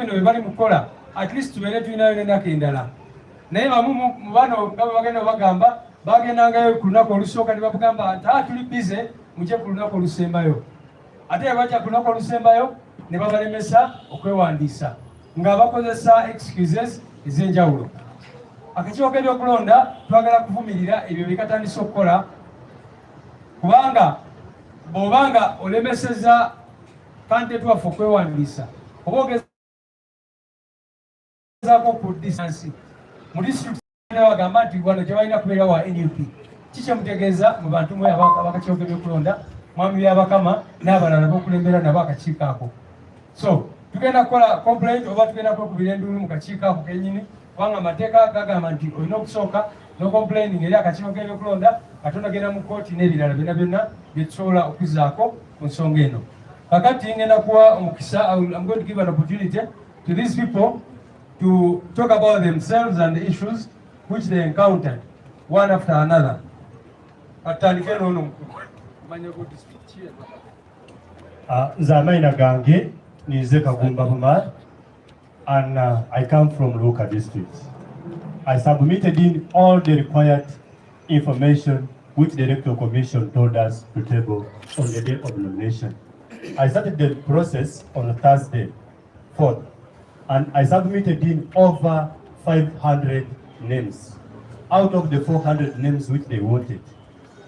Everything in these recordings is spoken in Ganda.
bino bwe bali mukola at least tubeere tulinayo n'ennaku endala naye bamu mu bano nga bwe bagenda bagamba bagendangayo ku lunaku olusooka ne bakugamba nti tuli bize mujje ku lunaku olusembayo ate bwe bajja ku lunaku olusembayo ne babalemesa okwewandiisa nga bakozesa excuses ez'enjawulo. Akakiiko k'ebyokulonda twagala kuvumirira ebyo bikatandisa okukola kubanga bw'obanga olemeseza kandidate waffe okwewandiisa oba ogezaako ku distance mu disitulikiti bagamba nti wano tebalina kubeera wa NUP kikyemutegeeza mu bantu mwe abakakiiko k'ebyokulonda mwami byabakama n'abalala b'okulembera nabo akakiiko ako. So tugenda kukola complaint oba tugenda kwekubira enduulu mu kakiiko ako kennyini kubanga amateeka gagamba nti olina okusooka n'ocomplaining eri akakiiko k'ebyokulonda Katonda genda mu kkooti n'ebirala byonna byonna bye tusobola okuzzaako ku nsonga eno. Kakati ngenda kuwa omukisa. I'm going to give an opportunity to these people to talk about themselves and the issues which they encountered one after another. Atandike n'ono manya go district here. Zamaina gange nize Kagumba Bumar, and I come from Luka district. I submitted in all the required information which the Electoral Commission told us to table on the day of nomination. I started the process on Thursday, 4th, and I submitted in over 500 names out of the 400 names which they wanted.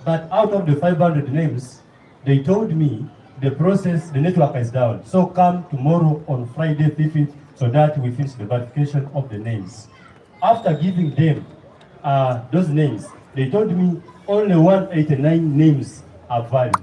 But out of the 500 names, they told me the process, the network is down. So come tomorrow on Friday 15th so that we finish the verification of the names. After giving them those names, they told me only 189 names are valid.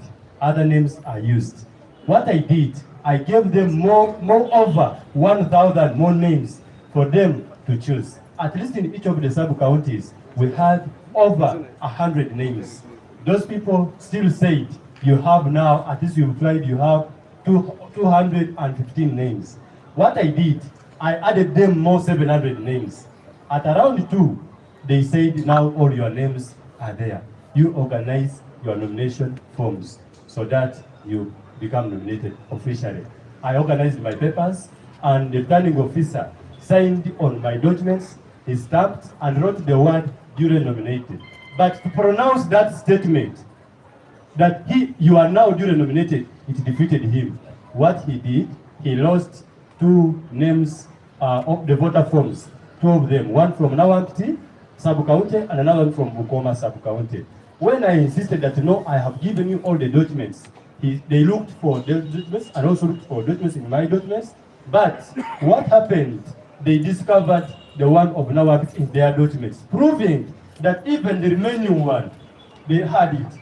Other names are used. What I did, I gave them more over 1,000 more names for them to choose. At least in each of the sub-counties, we had over 100 names. Those people still said, you have now, at least you tried, you have 215 names. What I did, I added them more 700 names. At around 2, they said, now all your names are there. You organize your nomination forms so that you become nominated officially. I organized my papers, and the returning officer signed on my documents, he stamped and wrote the word duly nominated. But to pronounce that statement, that you are now duly nominated, it defeated him. What he did, he lost 2 names of the voter forms, 2 of them, one from Nawangti sub-county and another one from Bukoma sub-county. When I insisted that no, I have given you all the documents, they looked for the documents and also looked for documents in my documents. But what happened? They discovered the one of Nawangti in their documents, proving that even the remaining one, they had it.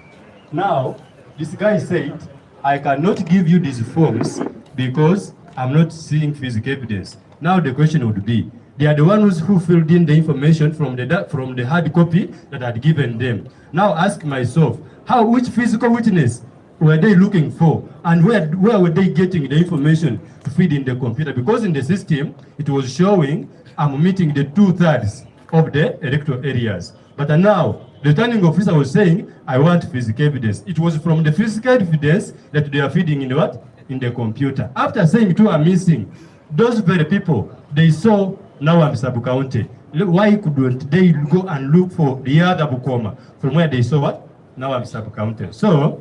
Now, this guy said, I cannot give you these forms because I'm not seeing physical evidence. Now the question would be, they are the ones who filled in the information from the hard copy that I had given them. Now ask myself, which physical witness were they looking for, and where were they getting the information to feed in the computer? Because in the system, it was showing I'm meeting the 2/3 of the electoral areas. But now, the returning officer was saying, I want physical evidence. It was from the physical evidence that they are feeding in what? In the computer. After saying 2 are missing, those very people, they saw Nawangti sub-county. Why couldn't they go and look for the other Bukoma from where they saw what? Nawangti sub-county. So,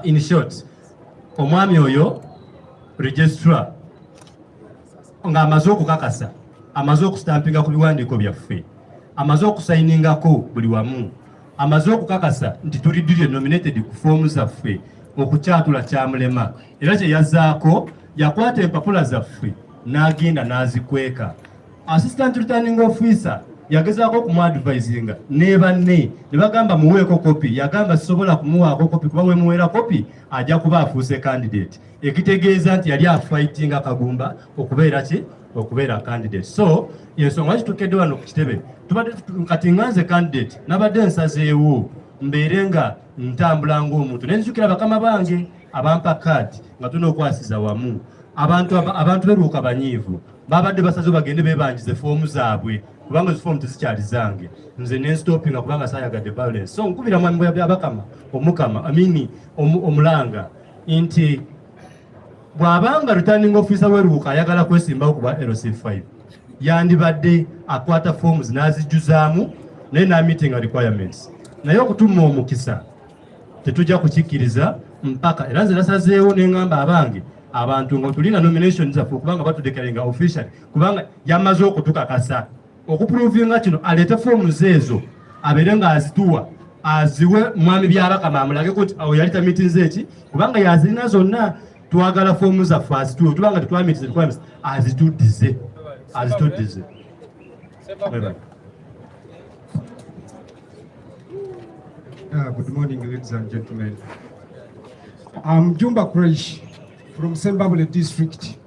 in short, omwami oyo registrar nga amaze okukakasa, amaze okustampinga ku biwandiiko byaffe, amaze okusayiningako buli wamu, amaze okukakasa nti tulidde nominated ku foomu zaffe okukyatula kyamulema, era kye yazzaako yakwata empapula zaffe n'agenda n'azikweka. Assistant returning officer yagezaako okumuadvisinga ne banne ne bagamba muweeko kopi, yagamba sisobola kumuwaako kopi kuba we muweera kopi ajja kuba afuuse candidate, ekitegeeza nti yali afightinga Kagumba okubeera candidate. So ensonga kitukedde wano ku kitebe tubadde kati nganze candidate nabadde nsazeewo mbeere nga ntambula ng'omuntu nenzijukira bakama bange abampa kaadi nga tulina okwasiza wamu abantu beruuka banyiivu babadde basaze bagende bebanjize foomu zaabwe kubanga zifoomu tezikyali zange, nze nensitopinga kubanga saayagadde violence. So nkubira mwami byabakama omukama omulanga nti bw'abanga returning officer w'eruuka ayagala kwesimbawo kuba LC5 yandibadde akwata forms n'azijjuzaamu naye n'meeting requirements, naye okutuma omukisa tetujja kukikkiriza mpaka era nze nasazeewo neŋŋamba abange abantu nga tulina nomination zaffe kubanga batudekalenga official kubanga yamaze okutukakasa okuprovinga kino aleete forms ezo abeere nga azituwa aziwe mwami byabakama amulageko nti awo yali tamitize eki kubanga yazirina zonna. Twagala forms zaffe azituwe tubanga tetwamitize requirements azituddize. Good morning, ladies and gentlemen. I'm Jumba Quraish from Sembabule district.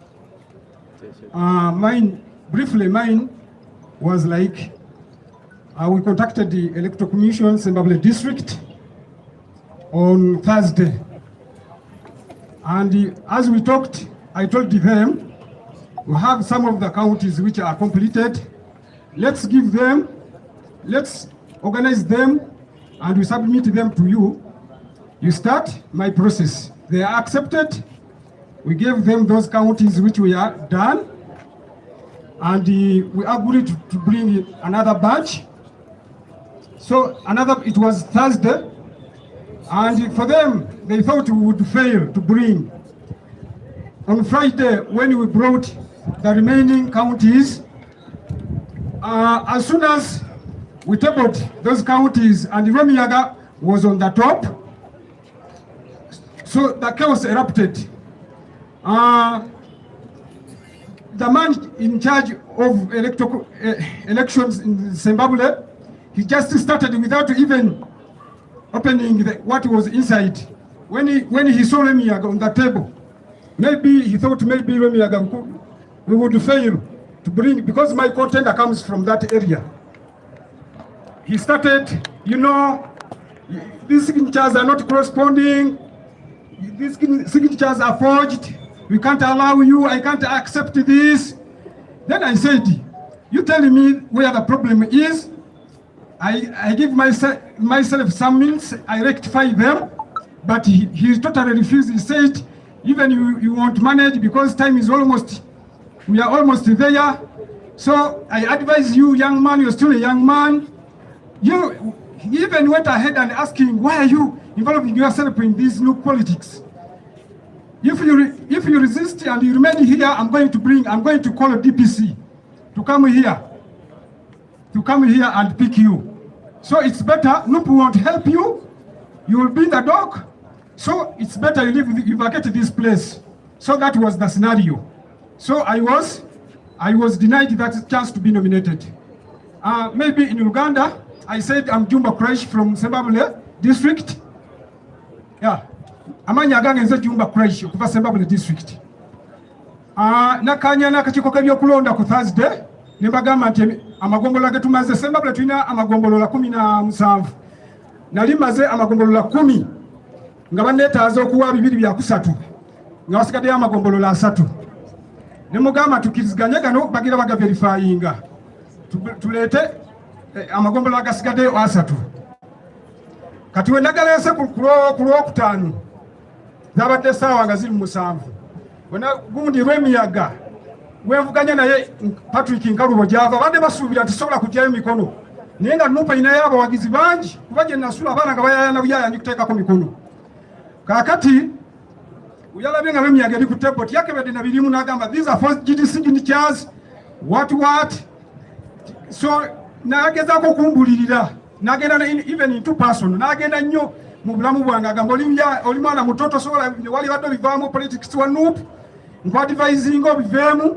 Mine was like, we contacted the Electoral Commission, Sembabule district, on Thursday. And as we talked, I told them, we have some of the counties which are completed. Let's give them, let's organize them, and we submit them to you. You start my process. They are accepted. We gave them those counties which we are done. And we agreed to bring another batch. So it was Thursday. And for them, they thought we would fail to bring. On Friday, when we brought the remaining counties, as soon as we tabled those counties and Remiyaga was on the top, so the chaos erupted. The man in charge of elections in Zimbabwe, he just started without even opening what was inside. When he saw Remiyaga on the table, maybe he thought maybe Remiyaga we would fail to bring, because my contender comes from that area. He started, these signatures are not corresponding, these signatures are forged, we can't allow you, I can't accept this. Then I said, you tell me where the problem is, I give myself some means, I rectify them, but he totally refused. He said, even you won't manage because time is we are almost there. So I advise you, young man, you're still a young man. You even went ahead and asking, why are you involving yourself in these new politics? If you resist and you remain here, I'm going to call a DPC to come here and pick you. So it's better, NUP won't help you, you will be the dog. So it's better you vacate this place. So that was the scenario. So I was denied that chance to be nominated. Maybe in Uganda, I said I'm Jumba Quraish from Sembabule district. Yeah. Amanya gange nze Jumba Quraish kuva Sembabule district. Nakanya nakachiko kabyokulonda ku Thursday. Nembagamba nti amagombolola getumaze Sembabule tulina amagombolola 17. Nali maze amagombolola 10. Nga banetaaza okuwa 2 bya kusatu. Nga wasigadde amagombolola 3. Nemugamba tukiriziganye gano bagira baga verifyinga. Tulete amagombolola gasigadde 3. Kati we nagalese ku Lwokutaano. Zabadde essaawa nga ziri 7. Wena gundi Remiyaga wevuganya naye Patrick Nkalubo gyava badde basuubira tisobola kutyayo mikono. Naye nga NUP inayo abawagizi bangi kuba gye nasula abaana nga bayayana buyaya kuteekako mikono. Kakati uyalabye nga Remiyaga eri ku table yakebedde na birimu n'agamba these are forged signatures what. So nagezaako okumbulirira n'agenda even into person n'agenda nnyo mu bulamu bwange agamba oli mwana mutoto sobola wali badde bivaamu politics wa NUP nkwadvising obiveemu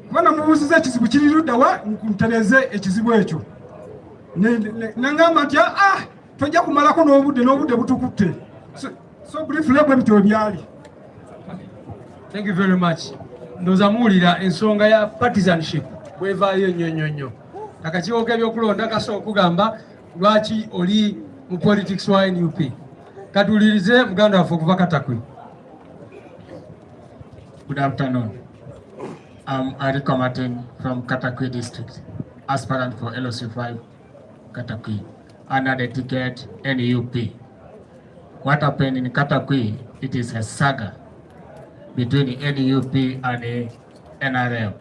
kuba namubuuziza ekizibu kiri ludda wa nkuntereze ekizibu ekyo nangamba nti tojja kumalako n'obudde butukutte. So briefly bwe bityo byali. Thank you very much. Ndoza muwulira ensonga ya partisanship bwevaayo nnyo. Akakiiko k'ebyokulonda kasooka okugamba lwaki oli mu politics wa NUP. Katuwulirize muganda waffe okuva Katakwi. Good afternoon. I'm Ariko Martin from Katakwi district, aspirant for LOC5 Katakwi, under the ticket NUP. What happened in Katakwi, it is a saga. between NUP and NRM.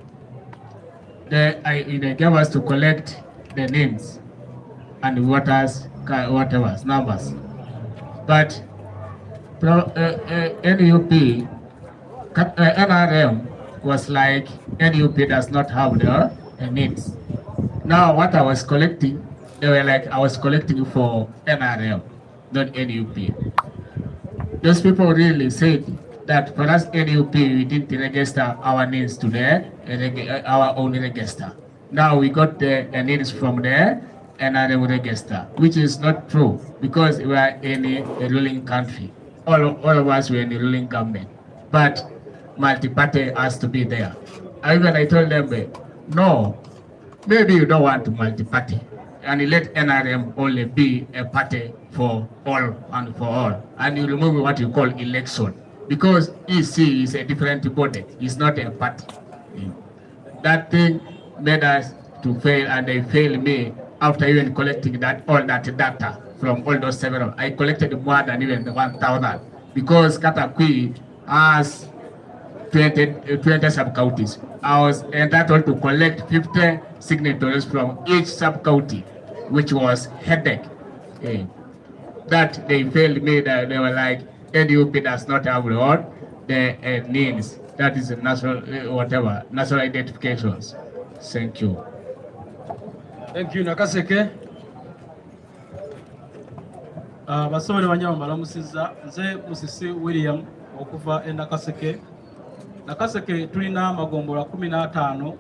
They gave us to collect the names and voters, whatever, numbers. But NUP, NRM was like, NUP does not have the names. Now what I was collecting, they were like, I was collecting for NRM, not NUP. Those people really said that for us NUP, we didn't register our names to our own register. Now we got the names from the NRM register, which is not true because we are in a ruling country. All of us were in a ruling government, but multi-party has to be there. I told them, no, maybe you don't want multi-party, and you let NRM only be a party for all and for all, and you remove what you call election, because EC is a different body, it's not a party. That thing made us to fail, and they failed me after even collecting all that data from all those several. I collected more than even the 1,000 because Katakwi has 20 sub-counties. I was entitled to collect 50 signatories from each sub-county, which was headache. That they failed me, that they were like, NUP does not have the names. That is a national, national identifications. Thank you. Thank you, Nakaseke. Basobole banyama balamusiza nze Musisi William okuva Nakaseke. Nakaseke tulina amagombola 15,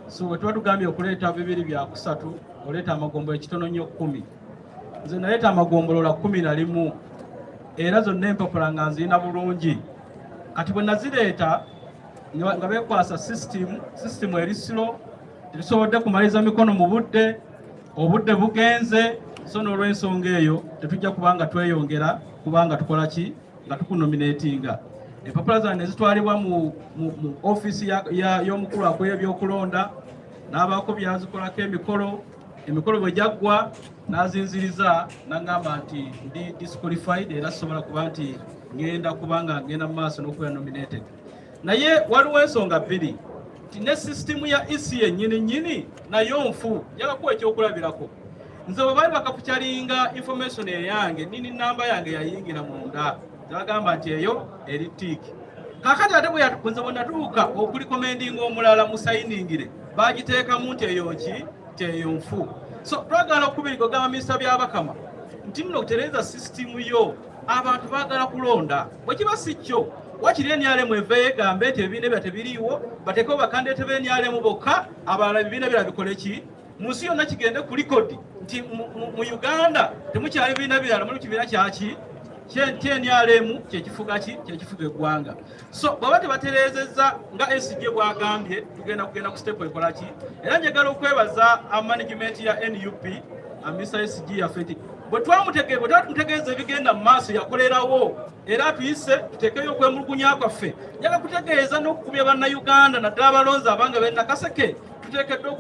so wetuba tugambye okuleeta bibiri bya kusatu oleeta amagombola ekitono nnyo 10. Nze naleeta amagombolola 11 era zonna empapula nga nzirina bulungi. Kati bwe nazireeta nga beekwasa system erisiro tetusobodde kumaliza mikono mu budde, obudde bugenze, so n'olw'ensonga eyo tetujja kubanga tweyongera kubanga tukola ki nga tukunominatinga. Empapula zange zitwalibwa mu office y'omukulu akola ebyokulonda n'abaako byazikolako emikolo bwe gyaggwa n'azinziriza n'agamba nti ndi disqualified era sobola kuba nti ngenda mu maaso n'okuba nominated. Naye waliwo ensonga bbiri nti ne system ya EC yennyini nayo nfu. Njagala kuwa ekyokulabirako. Nze bwe baali bakakukyalinga information eyange nini namba yange yayingira munda bagamba nti eyo eri tiiki. Kakati ate bwe natuuka okulikomendinga omulala musayiningire bagiteekamu nti eyo ki eyo nfu. So twagala okubirigo gamba minisita by'Abakama nti nno okutereeza system yo abantu baagala kulonda bwe kiba si kyo wakiri NRM eveeyo egambe nti ebibiina ebyo tebiriiwo bateekewo bakandidate be NRM bokka abalala ebibiina bira bikole ki mu nsi yonna kigende ku likodi nti mu Uganda temukyali bibiina birala muli kibiina kyaki NRM kyekifuga eggwanga. So bw'aba tebatereezezza nga SG bw'agambye tugenda ku step ekola ki. Era njagala okwebaza management ya NUP Mr. SG yaffe bwe tumutegeeza ebigenda mu maaso yakolerawo era tuyise tuteekeyo okwemulugunya kwaffe. Njagala kutegeeza n'okukubya bannayuganda naddala abalonzi abanga b'e Nakaseke tuteekeddwa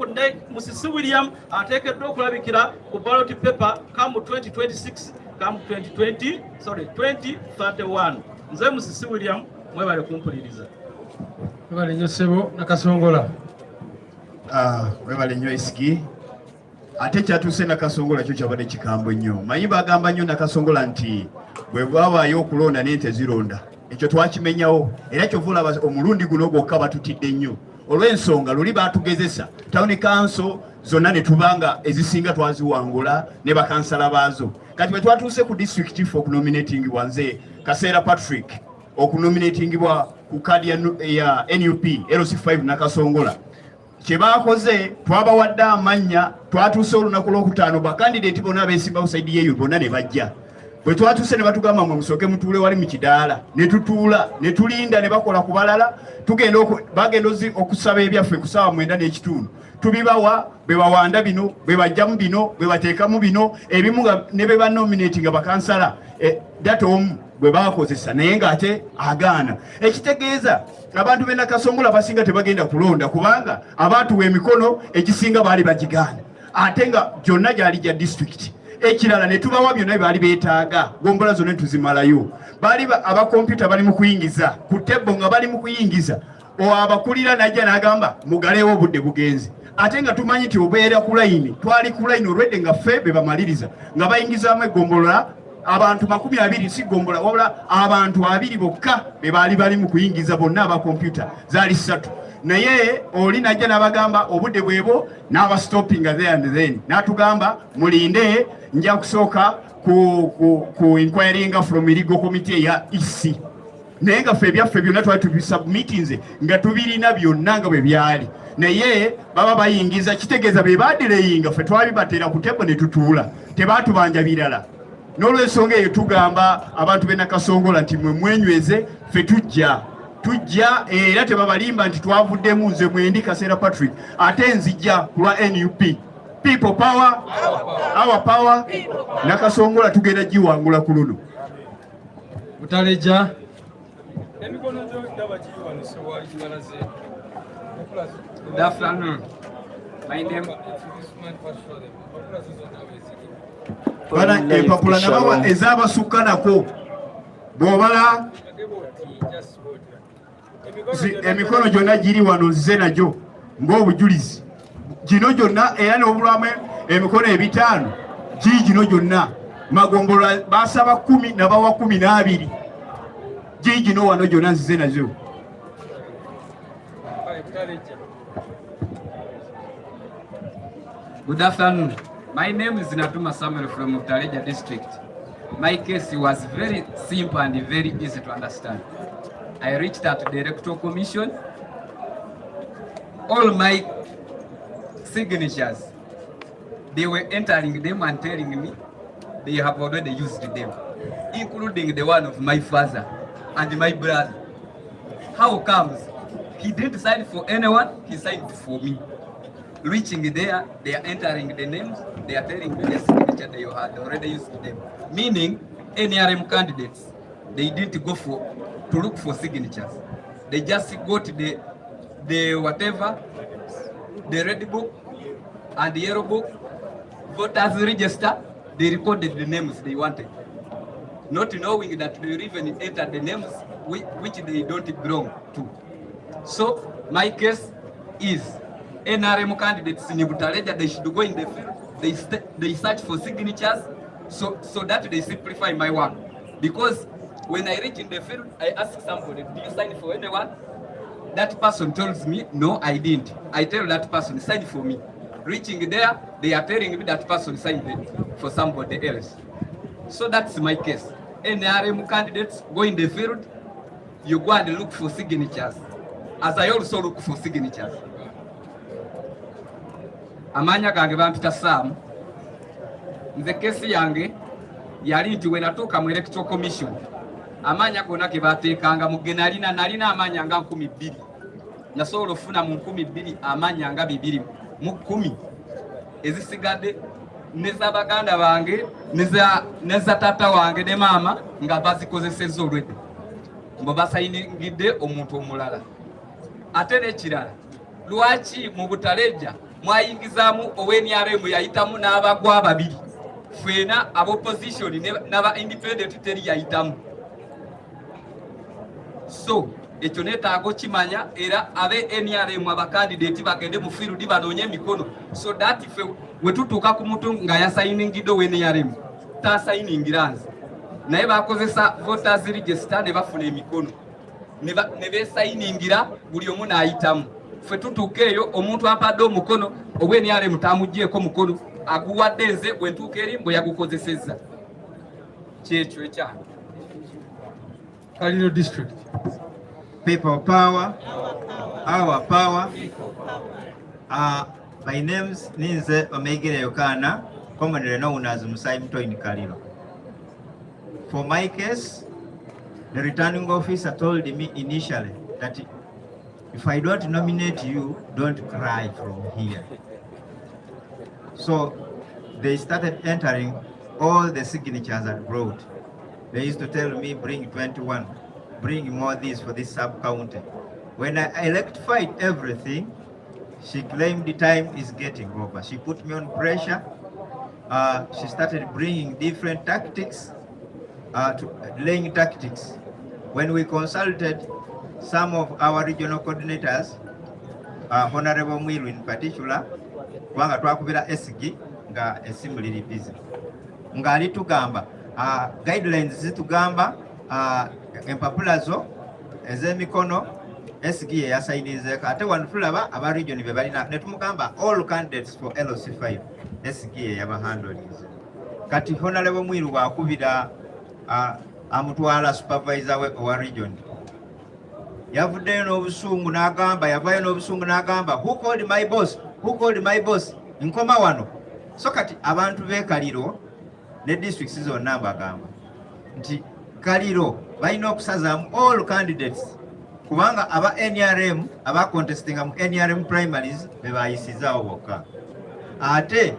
Musisi William ateekeddwa okulabikira ku ballot paper come 2026 come 2031. Nze Musisi William mwebale kumpuliriza. Mwebale nnyo ssebo Nakasongola. Mwebale nnyo Isigi. Ate kyatuuse Nakasongola kyo kyabadde kikambo nnyo. Manyi bagamba nnyo Nakasongola nti bwe bwawaayo okulonda n'ente zironda. Ekyo twakimenyawo era kyovula omulundi guno gwokka batutidde nnyo. Olw'ensonga luli batugezesa Town Council zonna ne tubanga ezisinga twaziwangula ne bakansala baazo. Kati bwe twatuuse ku district for nominating wanze Kaseera Patrick okunominatingibwa ku kadi ya NUP LC5 Nakasongola. Kye baakoze twabawadde amannya twatuuse olunaku lw'okutaano bakandidate bonna abeesimbawo sayidi yeeyo bonna ne bajja. Bwe twatuuse ne batugamba mwe musooke mutuule wali mu kidaala ne tutuula ne tulinda ne bakola ku balala bagenda okusaba ebyaffe ku ssaawa 9:30 tubibawa be bawanda bino be bajjamu bino be bateekamu bino ebimu ne be banominating bakansala data omu bwe baakozesa naye ng'ate agaana. Ekitegeeza abantu b'e Nakasongola basinga tebagenda kulonda kubanga abaatuwa emikono egisinga baali bagigaana ate nga gyonna gyali gya district ekirala ne tubawa byonna bye baali beetaaga, gombola zonna tuzimalayo. Baali abakompyuta bali mu kuyingiza ku tebbo nga bali mu kuyingiza, abakulira najja n'agamba mugalewo obudde bugenzi. Ate nga tumanyi nti obeera ku layini, twali ku layini olwedde nga ffe be bamaliriza nga bayingizaamu eggombola abantu 20 si gombola wabula abantu 2 bokka be baali bali mu kuyingiza, bonna abakompyuta zaali 3. Naye oli najja n'abagamba obudde bwebo n'aba stoppinga there and then n'atugamba mulinde, nja kusooka ku inquiringa from legal committee ya EC. Naye nga ffe ebyaffe byonna twali tubisubmitinze nga tubirina byonna nga bwe byali. Naye baba bayingiza, kitegeeza be badireyinga ffe twabibatera ku tebo ne tutuula, tebaatubanja birala. N'olw'ensonga eyo tugamba abantu b'e Nakasongola nti mwe mwenyweze, ffe tujja era tebabalimba nti twavuddemu nze mwendi Kaseera Patrick ate nzijja ku lwa NUP. People power, our power. Nakasongola tugenda giwangula ku luno. Butaleja. Good afternoon. My name Bana empapula nabawa ez'abasukkanako bw'obala emikono gyonna giri wano nzize nagyo ng'obujulizi. Gino gyonna era n'obulamu emikono 5 gino gyonna magombolola basaba 10 nabawa 12 gino wano gyonna nzize nazo. Good afternoon. My name is Natuma Samuel from Butaleja district. My case was very simple and very easy to understand. I reached out to the electoral commission. All my signatures, they were entering them and telling me they have already used them, including the one of my father and my brother. How comes he didn't sign for anyone, he signed for me? Reaching there, they are entering the names, they are telling me the signature they had already used them. Meaning, NRM candidates, they didn't go to look for signatures. They just got the whatever, the red book and the yellow book, voters register, they recorded the names they wanted, not knowing that they even entered the names which they don't belong to. So my case is NRM candidates in Butaleja, they should go in the field, they search for signatures so that they simplify my work. Because when I reach in the field, I ask somebody, do you sign for anyone? That person tells me, no, I didn't. I tell that person, sign for me. Reaching there, they are telling me that person signed it for somebody else. So that's my case. NRM candidates go in the field, you go and look for signatures, as I also look for signatures. Amanya gange bampita Sam, nze kesi yange yali nti wenatuuka mu electoral commission amanya gonna ge bateekanga mugena nalina amanya nga 12 nasobola ofuna mu 12 amanya nga 2 mu 10 ezisigadde neza baganda bange neza tata wange ne mama nga bazikozesezza olwedde mbo basayiningidde omuntu omulala. Ate n'ekirala, lwaki mu Butaleja mwayingizaamu owenRM yayitamu n'abagwa 2 fena ab'opposition n'aba independent teri yayitamu? So ekyo neetaaga kimanya era abe NRM abakandidate bagende mu field banoonye emikono so that ife wetutuuka ku muntu nga yasayiningidde owenRM tasayiningira nze naye bakozesa voters register ne bafuna emikono ne beesayiningira buli omu n'ayitamu. Ffe tutuuka eyo omuntu ampadde omukono owenRM tamugyeko mukono aguwadde nze bwe ntuuka eri mbwe yagukozesezza. Kyekyo ekyange. Kalino district. People power, our power. My name's Ninze Omegire Yokana, commonly known as Musai Mtoini Kalilo. For my case, the returning officer told me initially that if I don't nominate you, don't cry from here. So they started entering all the signatures I brought. They used to tell me, bring 21, bring more this for this sub-county. When I rectified everything, she claimed the time is getting over. She put me on pressure, she started bringing different tactics, delaying tactics. When we consulted some of our regional coordinators, Honorable Mwiru in particular, kubanga twakubira SG nga esimu liri busy. Nga alitugamba guidelines zitugamba empapulazo ez'emikono SG yasayinizeko ate wano tulaba aba region be balina ne tumugamba all candidates for LOC5 SG yabahandolize. Kati Honorable Mwiru wakubira amutwala supervisor we wa region. Yavuddeyo n'obusungu n'agamba, yavayo n'obusungu n'agamba, who called my boss? Who called my boss? Nkoma wano. So kati abantu be Kaliro ne districts zonna bagamba nti Kaliro balina okusazaamu all candidates kubanga aba NRM aba contestinga mu NRM primaries be bayisizaawo bokka. Ate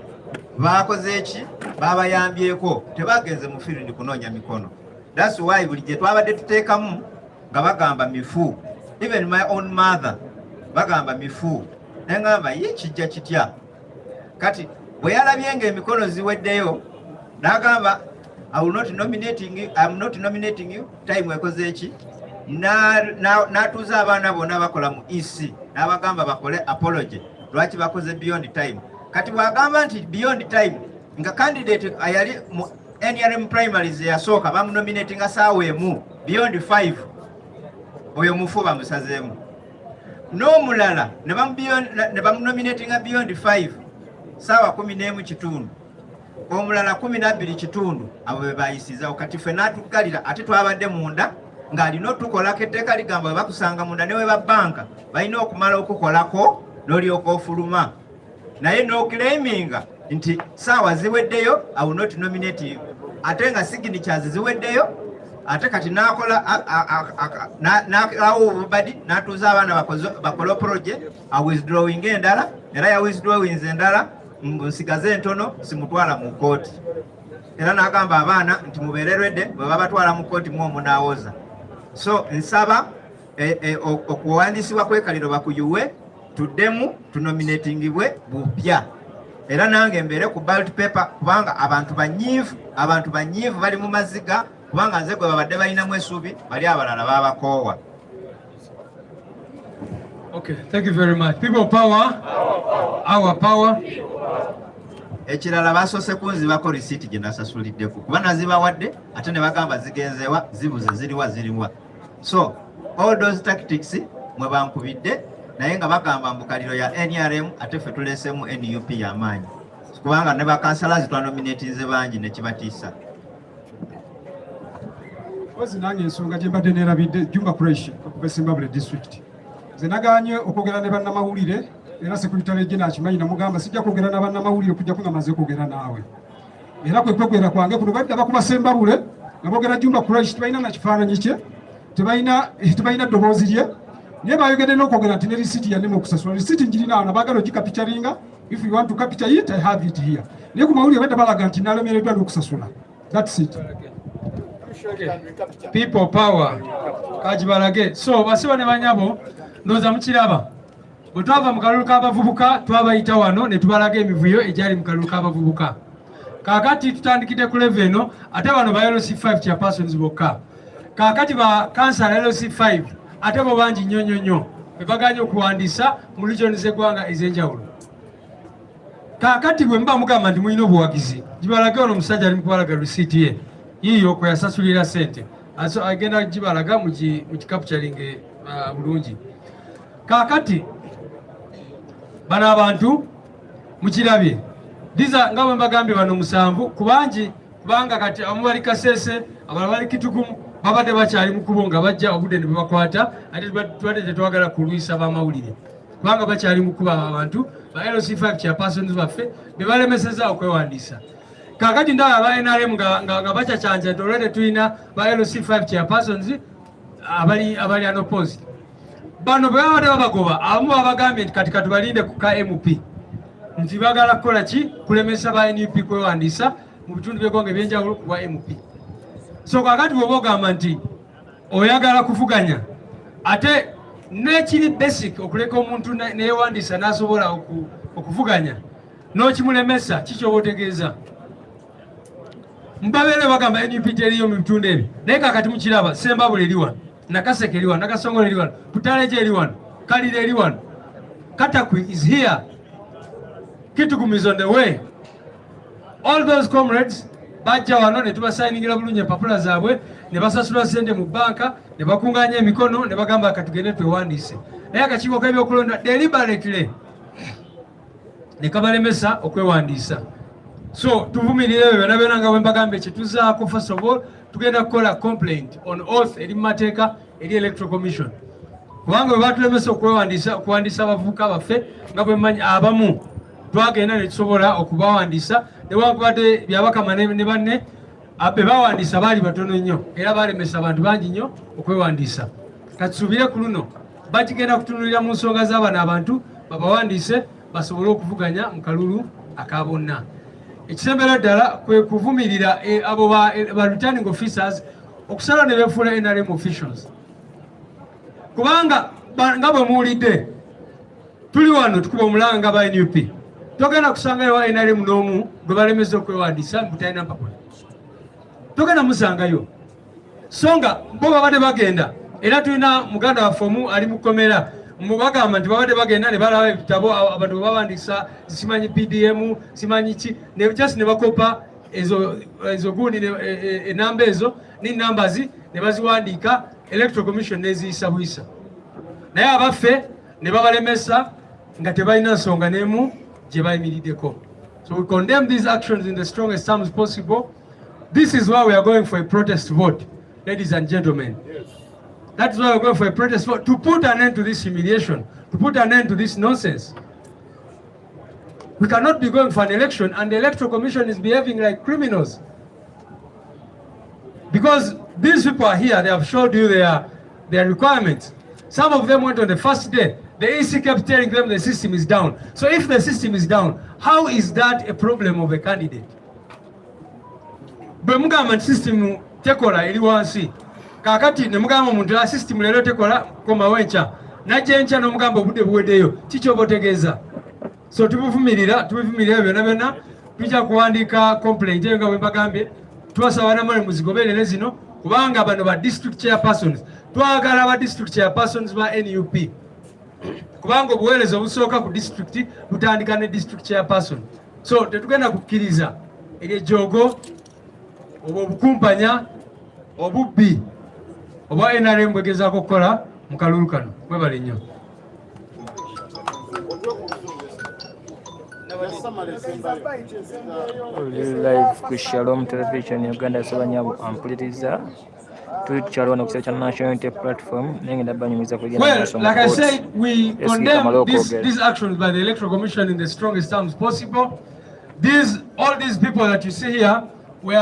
bakoze eki babayambyeko tebagenze mu field kunoonya mikono. That's why buli gye twabadde tuteekamu nga bagamba mifu. Even my own mother bagamba mifu. Nengamba ye kijja kitya. Kati bwe yalabye ng'emikono ziweddeyo n'agamba I'm not nominating you time ekoze eki n'atuuza abaana bonna bakola mu EC n'abagamba bakole apology lwaki bakoze beyond time. Kati bwagamba nti beyond time nga candidate ayali mu NRM primaries yasooka bamunominatinga saawa emu beyond 5 oyo mufu bamusazeemu n'omulala ne bamunominatinga beyond 5 saawa 11 kitundu omulala 12 kitundu abo be bayisizaawo. Kati ffe n'atuggalira ate twabadde munda ng'alina otukolako etteeka ligamba bwe bakusanga munda ne we babbanka balina okumala okukolako n'olyoka ofuluma naye n'oclaiminga nti saawa ziweddeyo I will not nominate you. Ate nga signatures ziweddeyo ate kati n'akola n'awo obubadi n'atuuza abaana bakole project withdrawing endala era ya withdrawings endala nsigaze entono simutwala mu kooti. Era n'agamba abaana nti mubeererwedde bwe babatwala mu kooti mu omunaawoza. So nsaba okuwandiisibwa kwekaliro bakuyuwe tuddemu tunominatingibwe bupya. Era nange mbeere ku ballot paper kubanga abantu banyiivu bali mu maziga kubanga nze gwe babadde balinamu essuubi bali abalala babakoowa. Okay, thank you very much. People power, our power. Ekirala basoose kunzibako risiiti gye nasasuliddeko kuba nazibawadde ate ne bagamba zigenzewa zibuze ziriwa. So all those tactics mwe bankubidde naye nga bagamba mbu Kaliro ya NRM ate ffe tuleesemu NUP y'amaanyi kubanga ne bakansalazi twanominatinze bangi ne kibatiisa. Ozi nange ensonga gye mbadde neerabidde Jumba Creation okuva Simbabule district. Nze nagaanye okwogera ne bannamawulire era sekuritale gye nakimanyi namugamba sijja kwogera na bannamawulire okujjako nga maze kwogera naawe. Era kwe kwogera kwange kuno badde abakuba Simbabule nga boogera Jumba Creation tebalina na kifaananyi kye tebalina ddoboozi lye naye bayogedde n'okwogera nti ne risiiti yannema okusasula. Risiiti njirina wano baagala ogikapitaringa. If you want to capture it, I have it here. Naye ku mawulire badde balaga nti nalemereddwa n'okusasula. That's it. People power. Kajibalage. So basiba ne banyabo ndoza mukiraba. Bwe twava mu kalulu k'abavubuka twabayita wano ne tubalaga emivuyo egyali mu kalulu k'abavubuka. Kaakati tutandikidde ku level eno ate wano ba LOC5 chairpersons bokka. Kaakati ba kansala LOC5 ate bo bangi nnyo be baganye okuwandiisa mu region z'eggwanga ez'enjawulo. Kaakati bwe mba mugamba nti mulina obuwagizi gibalage ono omusajja ali mu kubalaga risiiti ye yiyo kwe yasasulira ssente agenda gibalaga mu kicapturing bulungi. Kaakati bano abantu mukirabye diza nga bwe mbagambye bano 7 kubanga kati abamu bali Kasese abalala bali Kitugumu babadde bakyali mu kubo nga bajja obudde ne bakwata ate tubadde tetwagala kulwisa bamawulire kubanga bakyali mu kuba abantu ba LOC5 chairpersons baffe be balemeseza okwewandiisa. Kaakati ndaba aba NRM nga bacakyanja nti olwedde tulina ba LOC5 chairpersons abali unopposed. Bano bwe babadde babagoba abamu babagambye nti kati katubalinde ku KMP nti bagala kukola ki kulemesa ba NUP kwewandiisa mu bitundu by'eggwanga ebyenjawulo ku MP. So kaakati bw'oba ogamba nti oyagala kuvuganya ate n'ekiri basic okuleka omuntu neyewandiisa n'asobola okuvuganya n'okimulemesa kiki oba otegeeza Mbabeere bagamba NUP teriyo mu bitundu ebyo. Naye kakati mukiraba Sembabule eri wano, Nakaseke eri wano, Nakasongola eri wano, Butaleje eri wano, Kalira eri wano. Katakwi is here. Kitgum is on the way. All those comrades bajja wano ne tubasayiningira bulungi empapula zaabwe ne basasula ssente mu banka ne bakungaanya emikono ne bagamba katugende twewandiise. Naye akakiiko k'ebyokulonda deliberately ne kabalemesa okwewandiisa. So tuvumirire byonna byonna nga bwe mbagambye kyetuzaako. First of all tugenda kukola complaint on oath eri mu mateeka eri Electoral Commission, kubanga bwe batulemesa okuwandiisa abavubuka baffe nga bwe mmanyi abamu twagenda ne tusobola okubawandiisa newankubadde byabakama ne banne be bawandiisa baali batono nnyo era balemesa abantu bangi nnyo okwewandiisa. Katusuubire ku luno bakigenda kutunulira mu nsonga z'abano abantu babawandiise basobole okuvuganya mu kalulu aka bonna. Ekisembera ddala kwe kuvumirira abo ba returning officers okusala ne beefuula NRM officials, kubanga nga bwe muwulidde tuli wano tukuba omulanga ba NUP. Togenda kusangayo wa NRM n'omu gwe balemeza okwewandiisa mutalina mpapula, togenda musangayo. So nga bo babadde bagenda era tulina muganda waffe omu ali mu kkomera mubagamba nti babadde bagenda ne balaba ebitabo abantu bawandiisa simanyi PDM simanyi ki just ne bakopa ezo gundi enamba ezo n'ennumbers ne baziwandiika Electoral Commission neziyisa buyisa, naye abaffe ne babalemesa nga tebalina nsonga n'emu gye bayimiriddeko. So we condemn these actions in the strongest terms possible. This is why we are going for a protest vote, ladies and gentlemen. Yes. That's why we're going for a protest vote, to put an end to this humiliation, to put an end to this nonsense. We cannot be going for an election and the Electoral Commission is behaving like criminals. Because these people are here, they have showed you their requirements. Some of them went on the first day. The EC kept telling them the system is down. So if the system is down, how is that a problem of a candidate? Bwe mugamba nti system tekola eri wansi, kakati ne mugamba omuntu la system leero tekola komawo enkya, najja enkya n'omugamba obudde buweddeyo, kiki oba otegeeza? So tubivumirira byonna byonna, tujja kuwandiika complaint eyo nga bwe mbagambye. Twasaba namale muzigoberere zino kubanga bano ba district chairpersons, twagala ba district chairpersons ba NUP, kubanga obuweereza obusooka ku district butandika ne district chairperson. So tetugenda kukkiriza ejjoogo oba obukumpanya obubbi oba NRM bwegezaako okukola mu kalulu kano. Mwebale nnyo. Live ku Shalom Television Uganda Sabanyabo ampuliriza tukyalwa no kusecha National Unity Platform nengenda banyumiza kugenda. Well, like I said, we condemn these actions by the Electoral Commission in the strongest terms possible. All these people that you see here